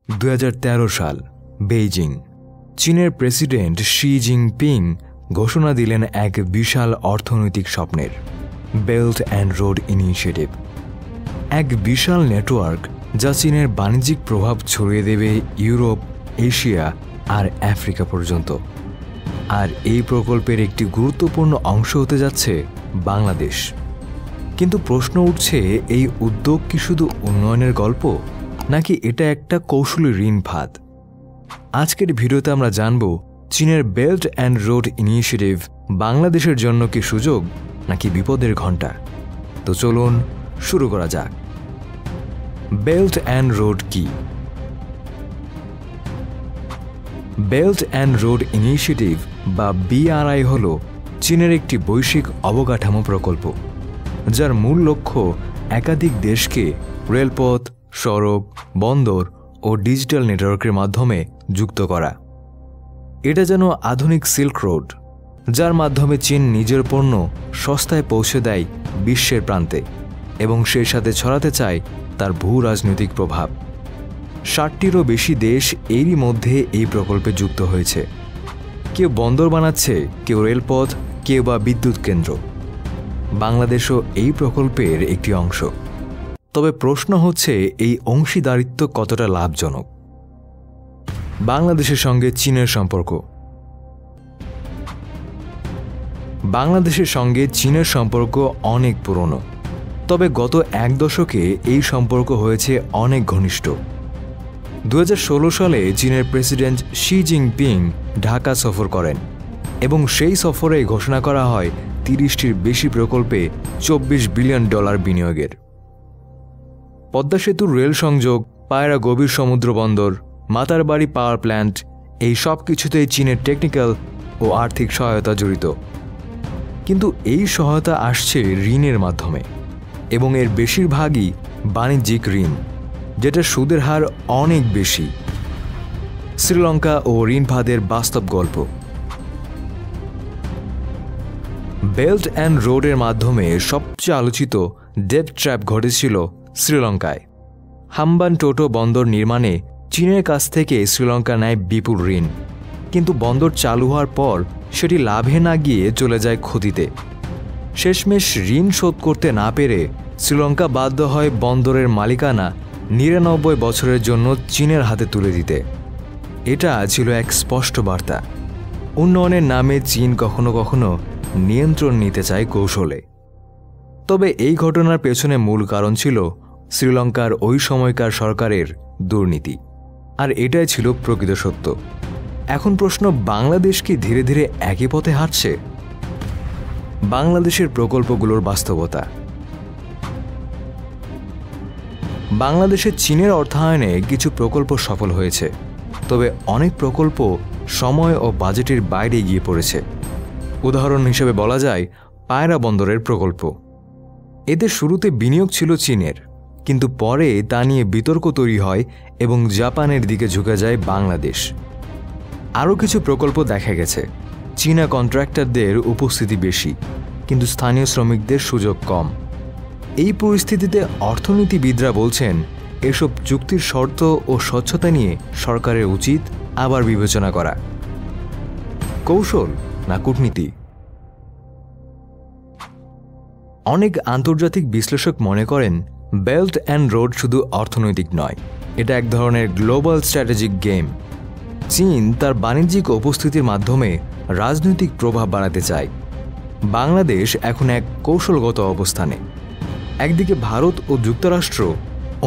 2013 সাল, বেইজিং। চীনের president Xi Jinping ঘোষণা দিলেন এক বিশাল অর্থনৈতিক স্বপ্নের, বেল্ট অ্যান্ড রোড ইনিশিয়েটিভ। এক বিশাল নেটওয়ার্ক যা চীনের বাণিজ্যিক প্রভাব ছড়িয়ে দেবে ইউরোপ, এশিয়া আর আফ্রিকা পর্যন্ত। আর এই প্রকল্পের একটি গুরুত্বপূর্ণ অংশ হতে যাচ্ছে বাংলাদেশ। কিন্তু প্রশ্ন উঠছে, এই উদ্যোগ কি শুধু উন্নয়নের গল্প, নাকি এটা একটা কৌশলী ঋণ ফাঁদ? আজকের ভিডিওতে আমরা জানব চীনের বেল্ট অ্যান্ড রোড ইনিশিয়েটিভ বাংলাদেশের জন্য কি সুযোগ নাকি বিপদের ঘণ্টা। তো চলুন শুরু করা যাক। বেল্ট অ্যান্ড রোড কি? বেল্ট অ্যান্ড রোড ইনিশিয়েটিভ বা BRI হল চীনের একটি বৈশ্বিক অবকাঠামো প্রকল্প, যার মূল লক্ষ্য একাধিক দেশকে রেলপথ, সড়ক, বন্দর ও ডিজিটাল নেটওয়ার্কের মাধ্যমে যুক্ত করা। এটা যেন আধুনিক সিল্ক রোড, যার মাধ্যমে চীন নিজের পণ্য সস্তায় পৌঁছে দেয় বিশ্বের প্রান্তে এবং সেই সাথে ছড়াতে চায় তার ভূ রাজনৈতিক প্রভাব। 60টিরও বেশি দেশ এরই মধ্যে এই প্রকল্পে যুক্ত হয়েছে। কেউ বন্দর বানাচ্ছে, কেউ রেলপথ, কেউ বা বিদ্যুৎ কেন্দ্র। বাংলাদেশও এই প্রকল্পের একটি অংশ। তবে প্রশ্ন হচ্ছে, এই অংশীদারিত্ব কতটা লাভজনক? বাংলাদেশের সঙ্গে চীনের সম্পর্ক। বাংলাদেশের সঙ্গে চীনের সম্পর্ক অনেক পুরনো, তবে গত এক দশকে এই সম্পর্ক হয়েছে অনেক ঘনিষ্ঠ। 2016 সালে চীনের প্রেসিডেন্ট শি জিনপিং ঢাকা সফর করেন এবং সেই সফরে ঘোষণা করা হয় 30টির বেশি প্রকল্পে $24 বিলিয়ন বিনিয়োগের। পদ্মা সেতুর রেল সংযোগ, পায়রা গভীর সমুদ্র বন্দর, মাতারবাড়ি পাওয়ার প্ল্যান্ট, এই সব কিছুতেই চীনের টেকনিক্যাল ও আর্থিক সহায়তা জড়িত। কিন্তু এই সহায়তা আসছে ঋণের মাধ্যমে এবং এর বেশিরভাগই বাণিজ্যিক ঋণ, যেটা সুদের হার অনেক বেশি। শ্রীলঙ্কা ও ঋণ ফাঁদের বাস্তব গল্প। বেল্ট অ্যান্ড রোডের মাধ্যমে সবচেয়ে আলোচিত ডেট ট্র্যাপ ঘটেছিল শ্রীলঙ্কায়। হাম্বানটোটো বন্দর নির্মাণে চীনের কাছ থেকে শ্রীলঙ্কা নেয় বিপুল ঋণ, কিন্তু বন্দর চালু হওয়ার পর সেটি লাভে না গিয়ে চলে যায় ক্ষতিতে। শেষমেশ ঋণ শোধ করতে না পেরে শ্রীলঙ্কা বাধ্য হয় বন্দরের মালিকানা 99 বছরের জন্য চীনের হাতে তুলে দিতে। এটা ছিল এক স্পষ্ট বার্তা, উন্নয়নের নামে চীন কখনো কখনো নিয়ন্ত্রণ নিতে চায় কৌশলে। তবে এই ঘটনার পেছনে মূল কারণ ছিল শ্রীলঙ্কার ওই সময়কার সরকারের দুর্নীতি, আর এটাই ছিল প্রকৃত সত্য। এখন প্রশ্ন, বাংলাদেশ কি ধীরে ধীরে একই পথে হাঁটছে? বাংলাদেশের প্রকল্পগুলোর বাস্তবতা। বাংলাদেশে চীনের অর্থায়নে কিছু প্রকল্প সফল হয়েছে, তবে অনেক প্রকল্প সময় ও বাজেটের বাইরে গিয়ে পড়েছে। উদাহরণ হিসেবে বলা যায় পায়রা বন্দরের প্রকল্প। এতে শুরুতে বিনিয়োগ ছিল চীনের, কিন্তু পরে তা নিয়ে বিতর্ক তৈরি হয় এবং জাপানের দিকে ঝুঁকে যায় বাংলাদেশ। আরও কিছু প্রকল্প দেখা গেছে চীনা কন্ট্রাক্টরদের উপস্থিতি বেশি, কিন্তু স্থানীয় শ্রমিকদের সুযোগ কম। এই পরিস্থিতিতে অর্থনীতিবিদরা বলছেন, এসব চুক্তির শর্ত ও স্বচ্ছতা নিয়ে সরকারের উচিত আবার বিবেচনা করা। কৌশল না কূটনীতি? অনেক আন্তর্জাতিক বিশ্লেষক মনে করেন বেল্ট অ্যান্ড রোড শুধু অর্থনৈতিক নয়, এটা এক ধরনের গ্লোবাল স্ট্র্যাটেজিক গেম। চীন তার বাণিজ্যিক উপস্থিতির মাধ্যমে রাজনৈতিক প্রভাব বাড়াতে চায়। বাংলাদেশ এখন এক কৌশলগত অবস্থানে, একদিকে ভারত ও যুক্তরাষ্ট্র,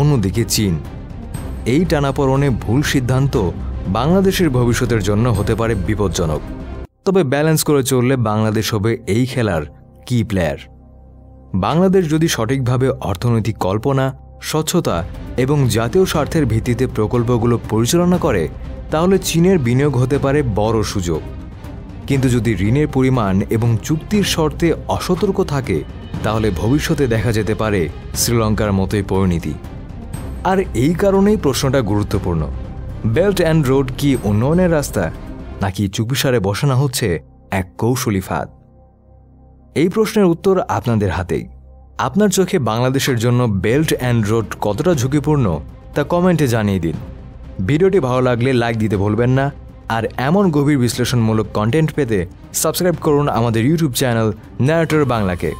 অন্যদিকে চীন। এই টানাপোড়েনে ভুল সিদ্ধান্ত বাংলাদেশের ভবিষ্যতের জন্য হতে পারে বিপজ্জনক। তবে ব্যালেন্স করে চললে বাংলাদেশ হবে এই খেলার কি প্লেয়ার। বাংলাদেশ যদি সঠিকভাবে অর্থনৈতিক কল্পনা, স্বচ্ছতা এবং জাতীয় স্বার্থের ভিত্তিতে প্রকল্পগুলো পরিচালনা করে, তাহলে চীনের বিনিয়োগ হতে পারে বড় সুযোগ। কিন্তু যদি ঋণের পরিমাণ এবং চুক্তির শর্তে অসতর্ক থাকে, তাহলে ভবিষ্যতে দেখা যেতে পারে শ্রীলঙ্কার মতোই পরিণতি। আর এই কারণেই প্রশ্নটা গুরুত্বপূর্ণ, বেল্ট অ্যান্ড রোড কি উন্নয়নের রাস্তা, নাকি চুপিসারে বসানো হচ্ছে এক কৌশলী ফাঁদ? এই প্রশ্নের উত্তর আপনাদের হাতেই। আপনার চোখে বাংলাদেশের জন্য বেল্ট অ্যান্ড রোড কতটা ঝুঁকিপূর্ণ তা কমেন্টে জানিয়ে দিন। ভিডিওটি ভালো লাগলে লাইক দিতে ভুলবেন না, আর এমন গভীর বিশ্লেষণমূলক কন্টেন্ট পেতে সাবস্ক্রাইব করুন আমাদের ইউটিউব চ্যানেল ন্যারেটর বাংলাকে।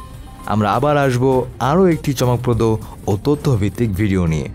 আমরা আবার আসবো আরও একটি চমকপ্রদ ও তথ্যভিত্তিক ভিডিও নিয়ে।